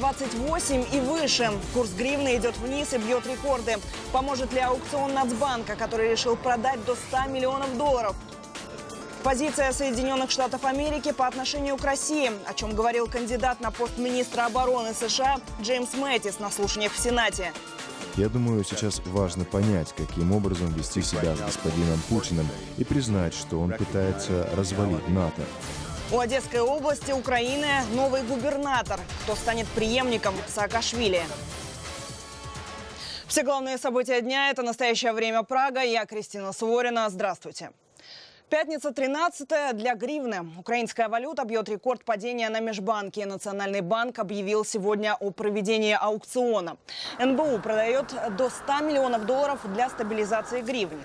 28 и выше. Курс гривны идет вниз и бьет рекорды. Поможет ли аукцион Нацбанка, который решил продать до 100 миллионов долларов? Позиция Соединенных Штатов Америки по отношению к России, о чем говорил кандидат на пост министра обороны США Джеймс Мэттис на слушаниях в Сенате. Я думаю, сейчас важно понять, каким образом вести себя с господином Путиным и признать, что он пытается развалить НАТО. У Одесской области Украины новый губернатор. Кто станет преемником Саакашвили? Все главные события дня – это «Настоящее время Прага». Я Кристина Суворина. Здравствуйте. Пятница 13-я для гривны. Украинская валюта бьет рекорд падения на межбанке. Национальный банк объявил сегодня о проведении аукциона. НБУ продает до 100 миллионов долларов для стабилизации гривны.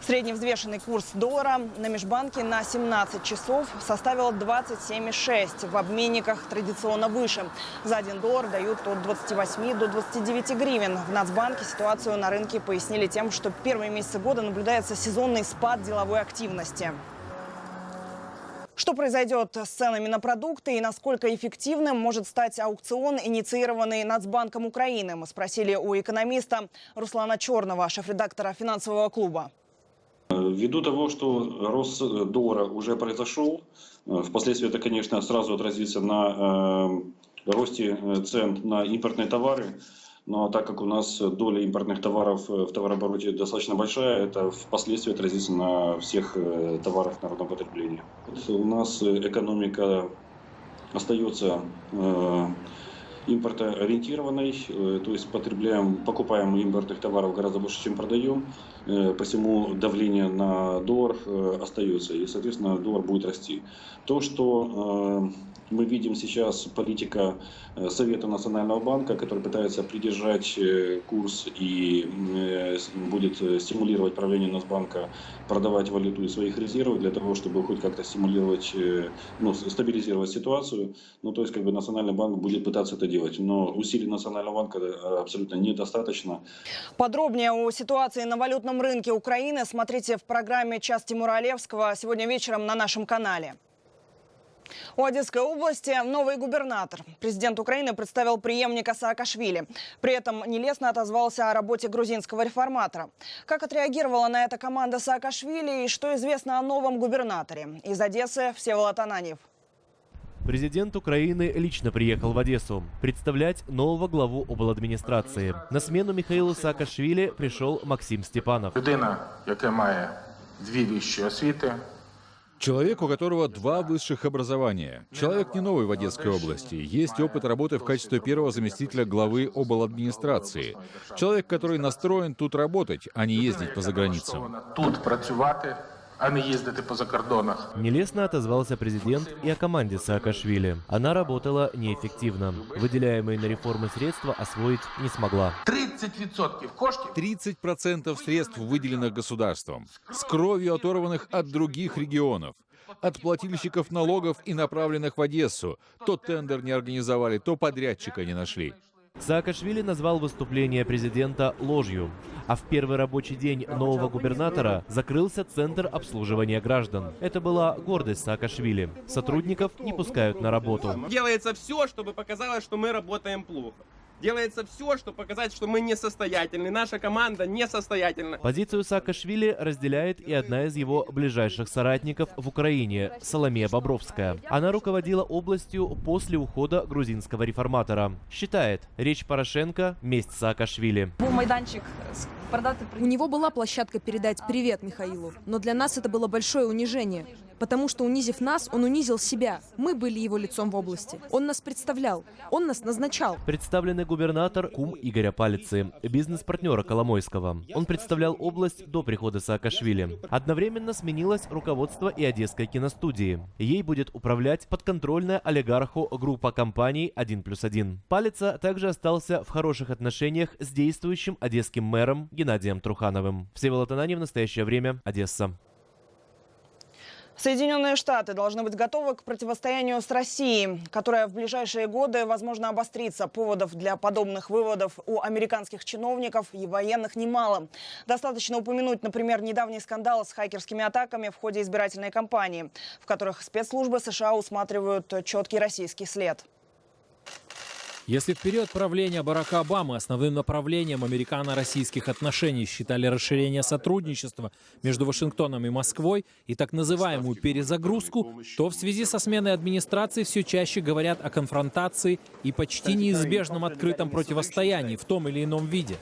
Средний взвешенный курс доллара на межбанке на 17 часов составил 27,6. В обменниках традиционно выше. За 1 доллар дают от 28 до 29 гривен. В Нацбанке ситуацию на рынке пояснили тем, что первые месяцы года наблюдается сезонный спад деловой активности. Что произойдет с ценами на продукты и насколько эффективным может стать аукцион, инициированный Нацбанком Украины? Мы спросили у экономиста Руслана Черного, шеф-редактора финансового клуба. Ввиду того, что рост доллара уже произошел, впоследствии это, конечно, сразу отразится на росте цен на импортные товары. Но так как у нас доля импортных товаров в товарообороте достаточно большая, это впоследствии отразится на всех товарах народного потребления. У нас экономика остается импортоориентированной, то есть покупаем импортных товаров гораздо больше, чем продаем. Посему давление на доллар остается, и, соответственно, доллар будет расти. То, что мы видим сейчас политика Совета Национального банка, который пытается придержать курс и будет стимулировать правление Нацбанка продавать валюту из своих резервов для того, чтобы хоть как-то стимулировать, стабилизировать ситуацию. То есть Национальный банк будет пытаться это делать, но усилий Национального банка абсолютно недостаточно. Подробнее о ситуации на валютном рынке Украины смотрите в программе «Час Тимура Олевского» сегодня вечером на нашем канале. У Одесской области новый губернатор. Президент Украины представил преемника Саакашвили. При этом нелестно отозвался о работе грузинского реформатора. Как отреагировала на это команда Саакашвили и что известно о новом губернаторе? Из Одессы Всеволод Ананьев. Президент Украины лично приехал в Одессу представлять нового главу обладминистрации. На смену Михаилу Саакашвили пришел Максим Степанов. Людина, яка має 2 вищі освіти. Человек, у которого 2 высших образования. Человек не новый в Одесской области. Есть опыт работы в качестве первого заместителя главы обладминистрации. Человек, который настроен тут работать, а не ездить по заграницам. Тут працювати, а не ездить по закордонах. Нелестно отозвался президент и о команде Саакашвили. Она работала неэффективно. Выделяемые на реформы средства освоить не смогла. 30% коштів. 30% средств, выделенных государством, с кровью оторванных от других регионов, от плательщиков налогов и направленных в Одессу. То тендер не организовали, то подрядчика не нашли. Саакашвили назвал выступление президента ложью. А в первый рабочий день нового губернатора закрылся Центр обслуживания граждан. Это была гордость Саакашвили. Сотрудников не пускают на работу. Делается все, чтобы показалось, что мы работаем плохо. Делается все, чтобы показать, что мы несостоятельны. Наша команда несостоятельна. Позицию Саакашвили разделяет и одна из его ближайших соратников в Украине – Соломея Бобровская. Она руководила областью после ухода грузинского реформатора. Считает, речь Порошенко – месть Саакашвили. У него была площадка передать привет Михаилу, но для нас это было большое унижение. Потому что, унизив нас, он унизил себя. Мы были его лицом в области. Он нас представлял, он нас назначал. Представленный губернатор – кум Игоря Палицы, бизнес-партнера Коломойского. Он представлял область до прихода Саакашвили. Одновременно сменилось руководство и Одесской киностудии. Ей будет управлять подконтрольная олигарху группа компаний «1+1». Палица также остался в хороших отношениях с действующим одесским мэром Геннадием Трухановым. Всеволод Ананьев, «Настоящее время», Одесса. Соединенные Штаты должны быть готовы к противостоянию с Россией, которая в ближайшие годы, возможно, обострится. Поводов для подобных выводов у американских чиновников и военных немало. Достаточно упомянуть, например, недавний скандал с хакерскими атаками в ходе избирательной кампании, в которых спецслужбы США усматривают четкий российский след. Если в период правления Барака Обамы основным направлением американо-российских отношений считали расширение сотрудничества между Вашингтоном и Москвой и так называемую перезагрузку, то в связи со сменой администрации все чаще говорят о конфронтации и почти неизбежном открытом противостоянии в том или ином виде.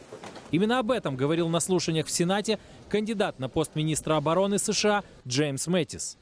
Именно об этом говорил на слушаниях в Сенате кандидат на пост министра обороны США Джеймс Мэттис.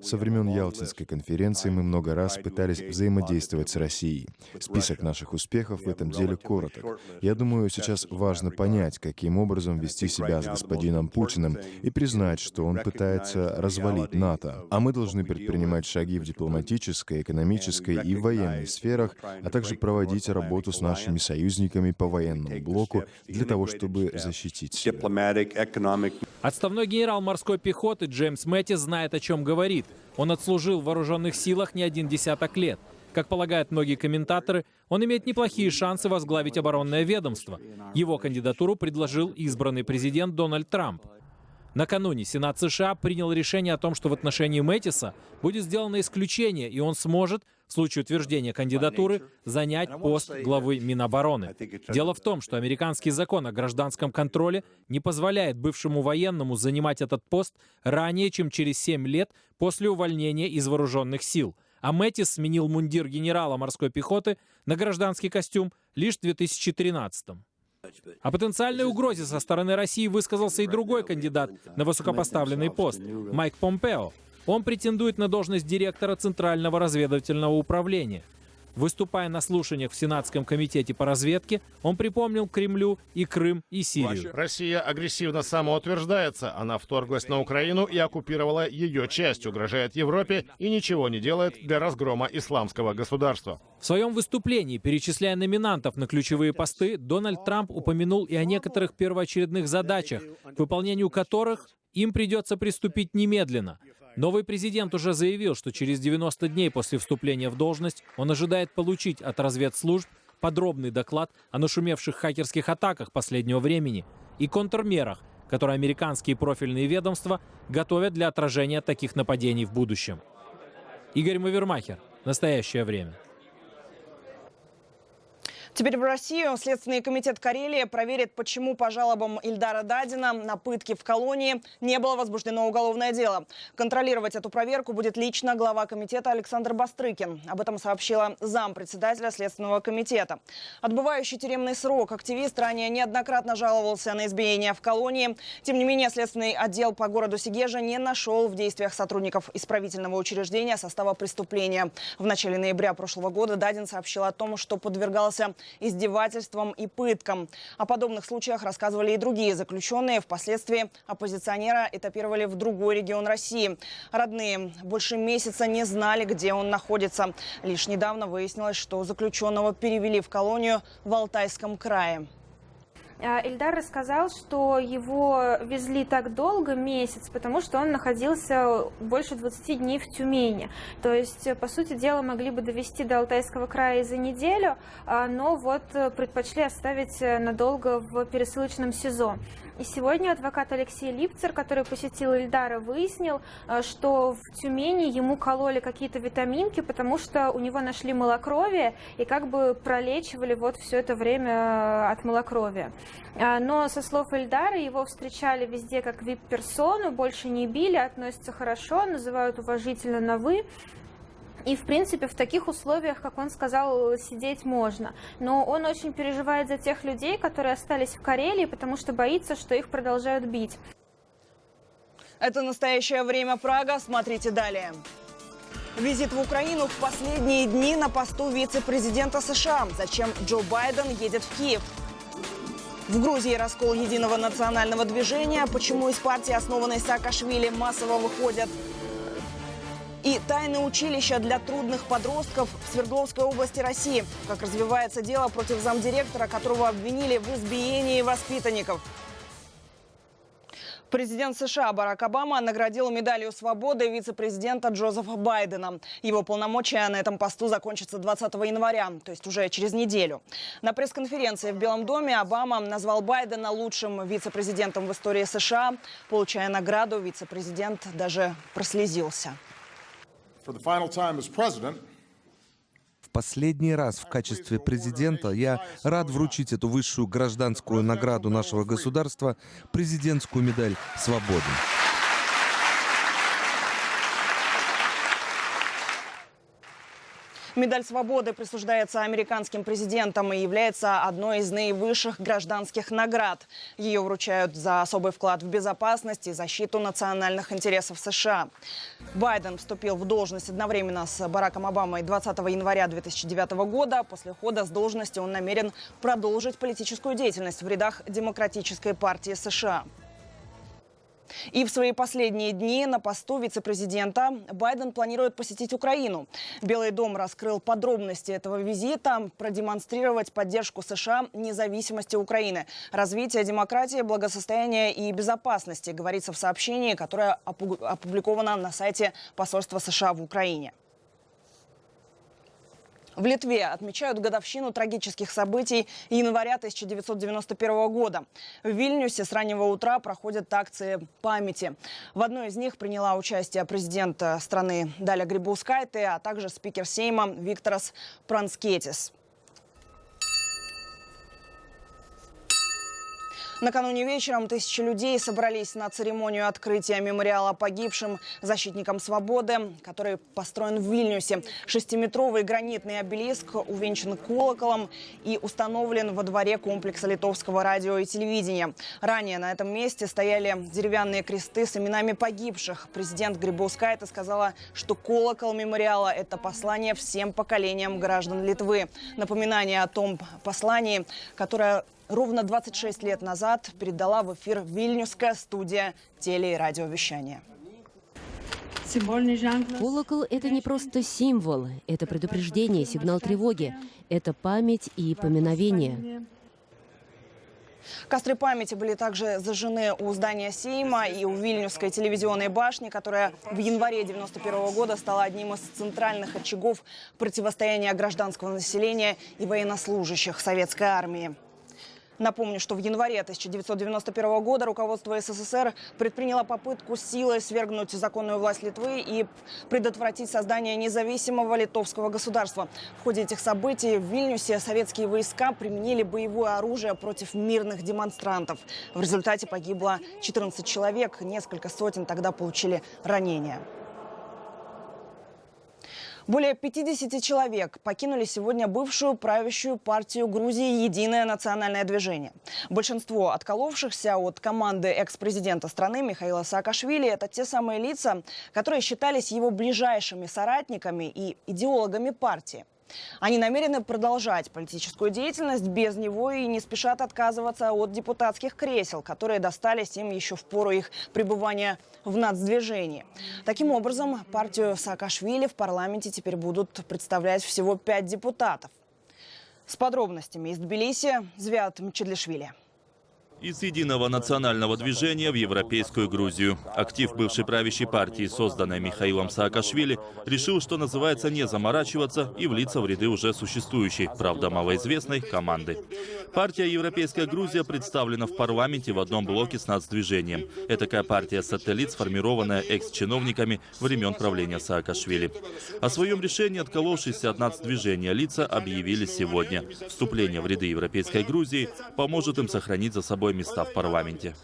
Со времен Ялтинской конференции мы много раз пытались взаимодействовать с Россией. Список наших успехов в этом деле короток. Я думаю, сейчас важно понять, каким образом вести себя с господином Путиным и признать, что он пытается развалить НАТО. А мы должны предпринимать шаги в дипломатической, экономической и военной сферах, а также проводить работу с нашими союзниками по военному блоку для того, чтобы защитить себя. Отставной генерал морской пехоты Джеймс Мэттис знает, о чем говорит. Он отслужил в вооруженных силах не один десяток лет. Как полагают многие комментаторы, он имеет неплохие шансы возглавить оборонное ведомство. Его кандидатуру предложил избранный президент Дональд Трамп. Накануне Сенат США принял решение о том, что в отношении Мэттиса будет сделано исключение, и он сможет, в случае утверждения кандидатуры, занять пост главы Минобороны. Дело в том, что американский закон о гражданском контроле не позволяет бывшему военному занимать этот пост ранее, чем через 7 лет после увольнения из вооруженных сил. А Мэттис сменил мундир генерала морской пехоты на гражданский костюм лишь в 2013-м. О потенциальной угрозе со стороны России высказался и другой кандидат на высокопоставленный пост – Майк Помпео. Он претендует на должность директора Центрального разведывательного управления. Выступая на слушаниях в Сенатском комитете по разведке, он припомнил Кремлю и Крым, и Сирию. Россия агрессивно самоутверждается. Она вторглась на Украину и оккупировала ее часть, угрожает Европе и ничего не делает для разгрома исламского государства. В своем выступлении, перечисляя номинантов на ключевые посты, Дональд Трамп упомянул и о некоторых первоочередных задачах, к выполнению которых им придется приступить немедленно. Новый президент уже заявил, что через 90 дней после вступления в должность он ожидает получить от разведслужб подробный доклад о нашумевших хакерских атаках последнего времени и контрмерах, которые американские профильные ведомства готовят для отражения таких нападений в будущем. Игорь Мавермахер. Настоящее время. Теперь в Россию. Следственный комитет Карелии проверит, почему по жалобам Ильдара Дадина на пытки в колонии не было возбуждено уголовное дело. Контролировать эту проверку будет лично глава комитета Александр Бастрыкин. Об этом сообщила зампредседателя Следственного комитета. Отбывающий тюремный срок активист ранее неоднократно жаловался на избиение в колонии. Тем не менее, следственный отдел по городу Сегежа не нашел в действиях сотрудников исправительного учреждения состава преступления. В начале ноября прошлого года Дадин сообщил о том, что подвергался издевательствам и пыткам. О подобных случаях рассказывали и другие заключенные. Впоследствии оппозиционера этапировали в другой регион России. Родные больше месяца не знали, где он находится. Лишь недавно выяснилось, что заключенного перевели в колонию в Алтайском крае. Ильдар рассказал, что его везли так долго, месяц, потому что он находился больше 20 дней в Тюмени. То есть, по сути дела, могли бы довести до Алтайского края за неделю, но вот предпочли оставить надолго в пересылочном СИЗО. И сегодня адвокат Алексей Липцер, который посетил Ильдара, выяснил, что в Тюмени ему кололи какие-то витаминки, потому что у него нашли малокровие и как бы пролечивали вот все это время от малокровия. Но, со слов Ильдара, его встречали везде как вип-персону, больше не били, относятся хорошо, называют уважительно на «вы». И, в принципе, в таких условиях, как он сказал, сидеть можно. Но он очень переживает за тех людей, которые остались в Карелии, потому что боится, что их продолжают бить. Это «Настоящее время. Прага». Смотрите далее. Визит в Украину в последние дни на посту вице-президента США. Зачем Джо Байден едет в Киев? В Грузии раскол единого национального движения. Почему из партии, основанной Саакашвили, массово выходят? И тайное училище для трудных подростков в Свердловской области России. Как развивается дело против замдиректора, которого обвинили в избиении воспитанников. Президент США Барак Обама наградил медалью свободы вице-президента Джозефа Байдена. Его полномочия на этом посту закончатся 20 января, то есть уже через неделю. На пресс-конференции в Белом доме Обама назвал Байдена лучшим вице-президентом в истории США. Получая награду, вице-президент даже прослезился. For the final time as president, В в последний раз в качестве президента я рад вручить эту высшую гражданскую награду нашего государства, президентскую медаль свободы. Медаль свободы присуждается американским президентам и является одной из наивысших гражданских наград. Ее вручают за особый вклад в безопасность и защиту национальных интересов США. Байден вступил в должность одновременно с Бараком Обамой 20 января 2009 года. После ухода с должности он намерен продолжить политическую деятельность в рядах Демократической партии США. И в свои последние дни на посту вице-президента Байден планирует посетить Украину. Белый дом раскрыл подробности этого визита, продемонстрировать поддержку США независимости Украины, развития демократии, благосостояния и безопасности, говорится в сообщении, которое опубликовано на сайте посольства США в Украине. В Литве отмечают годовщину трагических событий января 1991 года. В Вильнюсе с раннего утра проходят акции памяти. В одной из них приняла участие президент страны Даля Грибаускайте, а также спикер Сейма Викторас Пранскетис. Накануне вечером тысячи людей собрались на церемонию открытия мемориала погибшим защитникам свободы, который построен в Вильнюсе. 6-метровый гранитный обелиск увенчан колоколом и установлен во дворе комплекса литовского радио и телевидения. Ранее на этом месте стояли деревянные кресты с именами погибших. Президент Грибаускайте сказала, что колокол мемориала – это послание всем поколениям граждан Литвы. Напоминание о том послании, которое ровно 26 лет назад передала в эфир Вильнюсская студия теле- и радиовещания. Колокол – это не просто символ, это предупреждение, сигнал тревоги, это память и поминовение. Костры памяти были также зажжены у здания Сейма и у Вильнюсской телевизионной башни, которая в январе 1991 года стала одним из центральных очагов противостояния гражданского населения и военнослужащих советской армии. Напомню, что в январе 1991 года руководство СССР предприняло попытку силой свергнуть законную власть Литвы и предотвратить создание независимого литовского государства. В ходе этих событий в Вильнюсе советские войска применили боевое оружие против мирных демонстрантов. В результате погибло 14 человек, несколько сотен тогда получили ранения. Более 50 человек покинули сегодня бывшую правящую партию Грузии «Единое национальное движение». Большинство отколовшихся от команды экс-президента страны Михаила Саакашвили – это те самые лица, которые считались его ближайшими соратниками и идеологами партии. Они намерены продолжать политическую деятельность без него и не спешат отказываться от депутатских кресел, которые достались им еще в пору их пребывания в нацдвижении. Таким образом, партию Саакашвили в парламенте теперь будут представлять всего 5 депутатов. С подробностями из Тбилиси Звят Мчедлишвили. Из Единого национального движения в Европейскую Грузию. Актив бывшей правящей партии, созданной Михаилом Саакашвили, решил, что называется, не заморачиваться и влиться в ряды уже существующей, правда малоизвестной, команды. Партия «Европейская Грузия» представлена в парламенте в одном блоке с нацдвижением. Этакая партия-сателлит, сформированная экс-чиновниками времен правления Саакашвили. О своем решении отколовшиеся от нацдвижения лица объявили сегодня. Вступление в ряды Европейской Грузии поможет им сохранить за собой места в парламенте.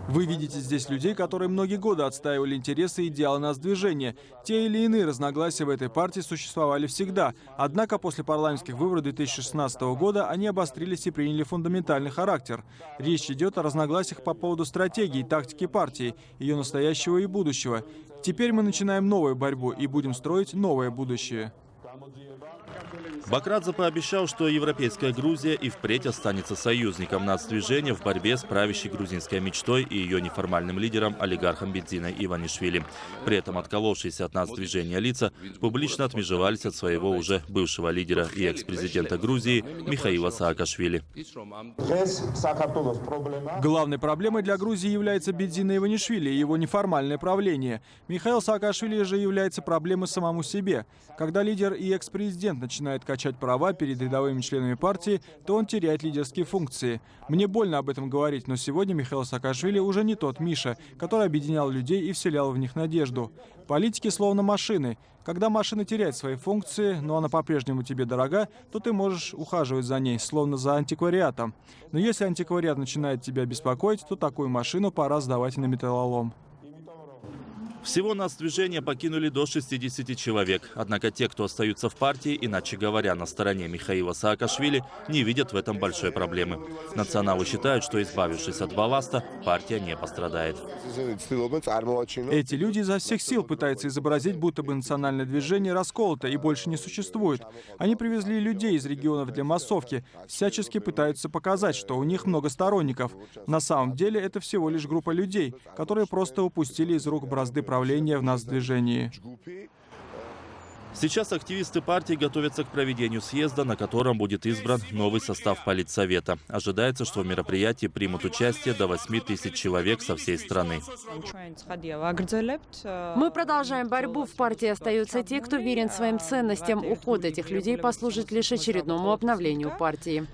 Вы видите здесь людей, которые многие годы отстаивали интересы и идеалы нацдвижения. Те или иные разногласия в этой партии существовали всегда. Однако после парламентских выборов 2016 года они обострились и приняли фундаментальный характер. Речь идет о разногласиях по поводу стратегии и тактики партии, ее настоящего и будущего. Теперь мы начинаем новую борьбу и будем строить новое будущее. Бакрадзе пообещал, что Европейская Грузия и впредь останется союзником нацдвижения в борьбе с правящей грузинской мечтой и ее неформальным лидером, олигархом Бедзиной Иванишвили. При этом отколовшиеся от нацдвижения лица публично отмежевались от своего уже бывшего лидера и экс-президента Грузии Михаила Саакашвили. Главной проблемой для Грузии является Бедзина Иванишвили и его неформальное правление. Михаил Саакашвили же является проблемой самому себе. Когда лидер и и экс-президент начинает качать права перед рядовыми членами партии, то он теряет лидерские функции. Мне больно об этом говорить, но сегодня Михаил Саакашвили уже не тот Миша, который объединял людей и вселял в них надежду. Политики словно машины. Когда машина теряет свои функции, но она по-прежнему тебе дорога, то ты можешь ухаживать за ней, словно за антиквариатом. Но если антиквариат начинает тебя беспокоить, то такую машину пора сдавать на металлолом. Всего нас движение покинули до 60 человек. Однако те, кто остаются в партии, иначе говоря, на стороне Михаила Саакашвили, не видят в этом большой проблемы. Националы считают, что, избавившись от балласта, партия не пострадает. Эти люди изо всех сил пытаются изобразить, будто бы национальное движение расколото и больше не существует. Они привезли людей из регионов для массовки, всячески пытаются показать, что у них много сторонников. На самом деле это всего лишь группа людей, которые просто упустили из рук бразды правления в нас движении. Сейчас активисты партии готовятся к проведению съезда, на котором будет избран новый состав политсовета. Ожидается, что в мероприятии примут участие до 8000 человек со всей страны. Мы продолжаем борьбу. В партии остаются те, кто верен своим ценностям. Уход этих людей послужит лишь очередному обновлению партии.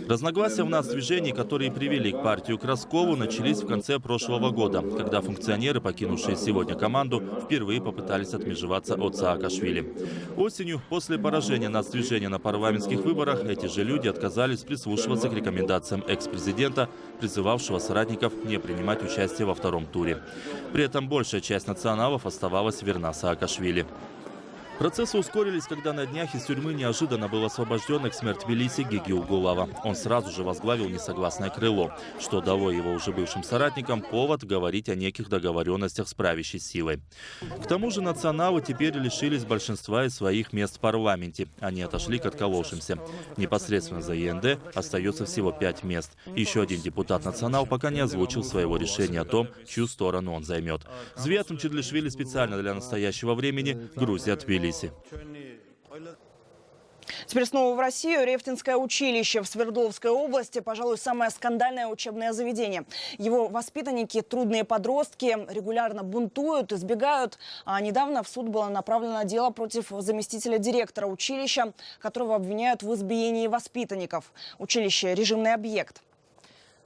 Разногласия в нас в движении, которые привели к партию к расколу, начались в конце прошлого года, когда функционеры, покинувшие сегодня команду, впервые попытались отмежеваться от Саакашвили. Осенью, после поражения нацдвижения на парламентских выборах, эти же люди отказались прислушиваться к рекомендациям экс-президента, призывавшего соратников не принимать участие во втором туре. При этом большая часть националов оставалась верна Саакашвили. Процессы ускорились, когда на днях из тюрьмы неожиданно был освобожден экс-мэр Тбилиси Геги Угулава. Он сразу же возглавил несогласное крыло, что дало его уже бывшим соратникам повод говорить о неких договоренностях с правящей силой. К тому же националы теперь лишились большинства из своих мест в парламенте. Они отошли к отколовшимся. Непосредственно за ЕНД остается всего 5 мест. Еще один депутат-национал пока не озвучил своего решения о том, чью сторону он займет. Зветом Чедлишвили специально для настоящего времени Грузия Тбилиси. Теперь снова в Россию. Рефтинское училище в Свердловской области, пожалуй, самое скандальное учебное заведение. Его воспитанники, трудные подростки, регулярно бунтуют, избегают. А недавно в суд было направлено дело против заместителя директора училища, которого обвиняют в избиении воспитанников. Училище – режимный объект.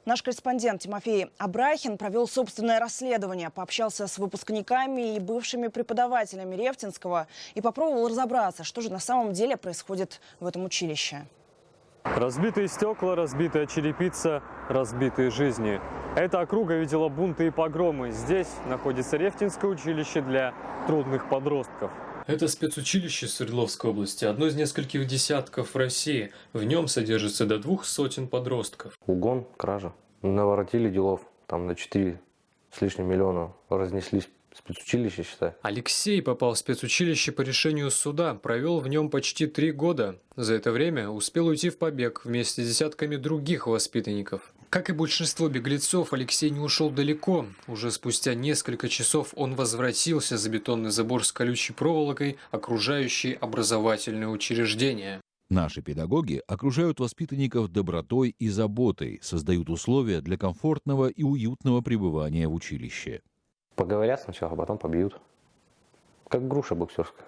Наш корреспондент Тимофей Абрахин провел собственное расследование, пообщался с выпускниками и бывшими преподавателями Рефтинского и попробовал разобраться, что же на самом деле происходит в этом училище. Разбитые стекла, разбитая черепица, разбитые жизни. Эта округа видела бунты и погромы. Здесь находится Рефтинское училище для трудных подростков. Это спецучилище Свердловской области, одно из нескольких десятков в России. В нем содержится до 200 подростков. Угон, кража. Наворотили делов, там на 4 с лишним миллиона разнеслись спецучилище, считай. Алексей попал в спецучилище по решению суда, провел в нем почти 3 года. За это время успел уйти в побег вместе с десятками других воспитанников. Как и большинство беглецов, Алексей не ушел далеко. Уже спустя несколько часов он возвратился за бетонный забор с колючей проволокой, окружающий образовательное учреждение. Наши педагоги окружают воспитанников добротой и заботой, создают условия для комфортного и уютного пребывания в училище. Поговорят сначала, а потом побьют. Как груша боксерская.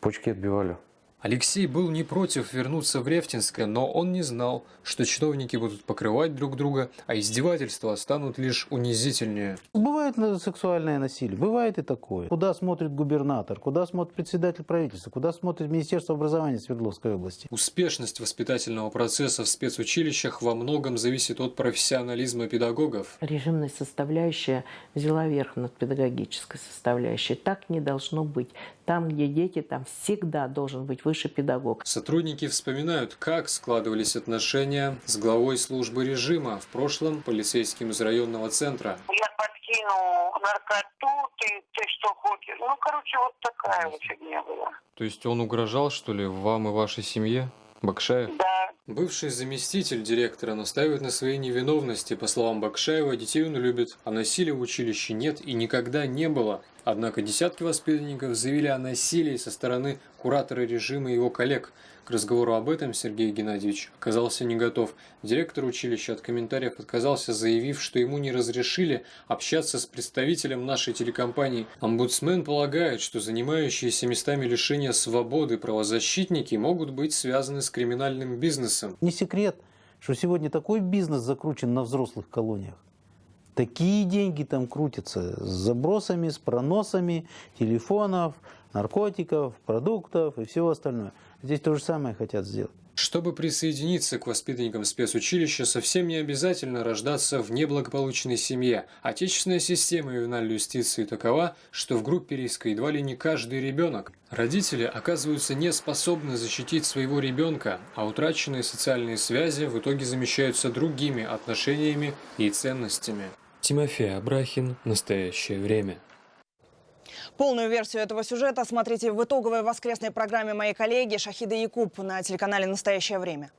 Почки отбивали. Алексей был не против вернуться в Рефтинское, но он не знал, что чиновники будут покрывать друг друга, а издевательства станут лишь унизительнее. Бывает сексуальное насилие, бывает и такое. Куда смотрит губернатор, куда смотрит председатель правительства, куда смотрит Министерство образования Свердловской области. Успешность воспитательного процесса в спецучилищах во многом зависит от профессионализма педагогов. Режимная составляющая взяла верх над педагогической составляющей. Так не должно быть. Там, где дети, там всегда должен быть высший педагог. Сотрудники вспоминают, как складывались отношения с главой службы режима, в прошлом полицейским из районного центра. Я подкину наркоту, ты что хочешь. Ну, короче, вот такая вот фигня была. То есть он угрожал, что ли, вам и вашей семье? Бакшаев? Да. Бывший заместитель директора настаивает на своей невиновности. По словам Бакшаева, детей он любит, а насилия в училище нет и никогда не было. Однако десятки воспитанников заявили о насилии со стороны куратора режима и его коллег. К разговору об этом Сергей Геннадьевич оказался не готов. Директор училища от комментариев отказался, заявив, что ему не разрешили общаться с представителем нашей телекомпании. Омбудсмен полагает, что занимающиеся местами лишения свободы правозащитники могут быть связаны с криминальным бизнесом. Не секрет, что сегодня такой бизнес закручен на взрослых колониях. Такие деньги там крутятся с забросами, с проносами телефонов, наркотиков, продуктов и всего остального. Здесь то же самое хотят сделать. Чтобы присоединиться к воспитанникам спецучилища, совсем не обязательно рождаться в неблагополучной семье. Отечественная система ювенальной юстиции такова, что в группе риска едва ли не каждый ребенок. Родители оказываются не способны защитить своего ребенка, а утраченные социальные связи в итоге замещаются другими отношениями и ценностями. Тимофей Абрахин. Настоящее время. Полную версию этого сюжета смотрите в итоговой воскресной программе моей коллеги Шахиды Якуб на телеканале «Настоящее время».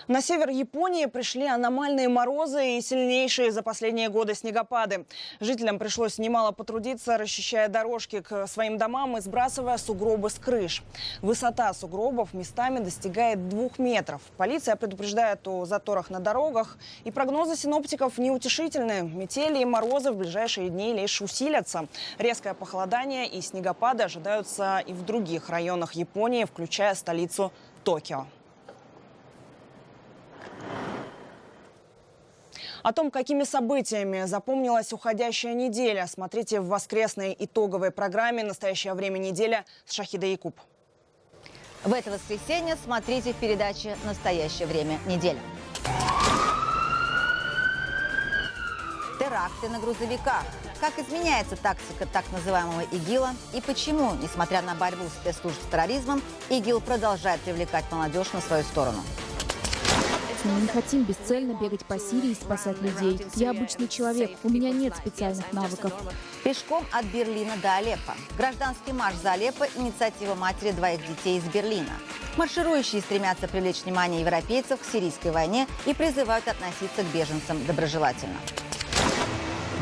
На север Японии пришли аномальные морозы и сильнейшие за последние годы снегопады. Жителям пришлось немало потрудиться, расчищая дорожки к своим домам и сбрасывая сугробы с крыш. Высота сугробов местами достигает 2 метров. Полиция предупреждает о заторах на дорогах. И прогнозы синоптиков неутешительны. Метели и морозы в ближайшие дни лишь усилятся. Резкое похолодание и снегопады ожидаются и в других районах Японии, включая столицу Токио. О том, какими событиями запомнилась уходящая неделя, смотрите в воскресной итоговой программе «Настоящее время неделя» с Шахидой Якуб. В это воскресенье смотрите в передаче «Настоящее время недели». Теракты на грузовиках. Как изменяется тактика так называемого ИГИЛа и почему, несмотря на борьбу спецслужб с терроризмом, ИГИЛ продолжает привлекать молодежь на свою сторону. Мы не хотим бесцельно бегать по Сирии и спасать людей. Я обычный человек, у меня нет специальных навыков. Пешком от Берлина до Алеппо. Гражданский марш за Алеппо – инициатива матери 2 детей из Берлина. Марширующие стремятся привлечь внимание европейцев к сирийской войне и призывают относиться к беженцам доброжелательно.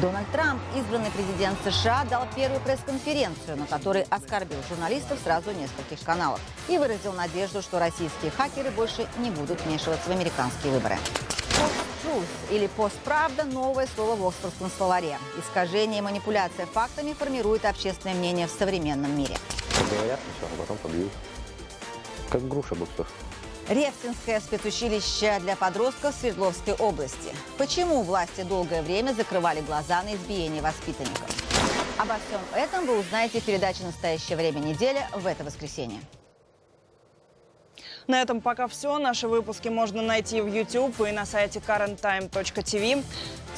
Дональд Трамп, избранный президент США, дал первую пресс-конференцию, на которой оскорбил журналистов сразу в нескольких каналах и выразил надежду, что российские хакеры больше не будут вмешиваться в американские выборы. Post-truth или постправда – новое слово в Оксфордском словаре. Искажение и манипуляция фактами формирует общественное мнение в современном мире. Говорят сначала, а потом побьют. Как груша боксер. Рефтинское спецучилище для подростков в Свердловской области. Почему власти долгое время закрывали глаза на избиение воспитанников? Обо всем этом вы узнаете в передаче «Настоящее время недели» в это воскресенье. На этом пока все. Наши выпуски можно найти в YouTube и на сайте currenttime.tv.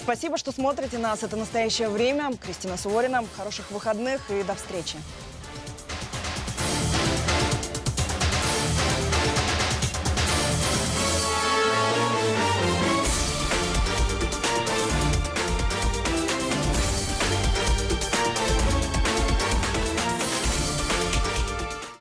Спасибо, что смотрите нас. Это «Настоящее время». Кристина Суворина. Хороших выходных и до встречи.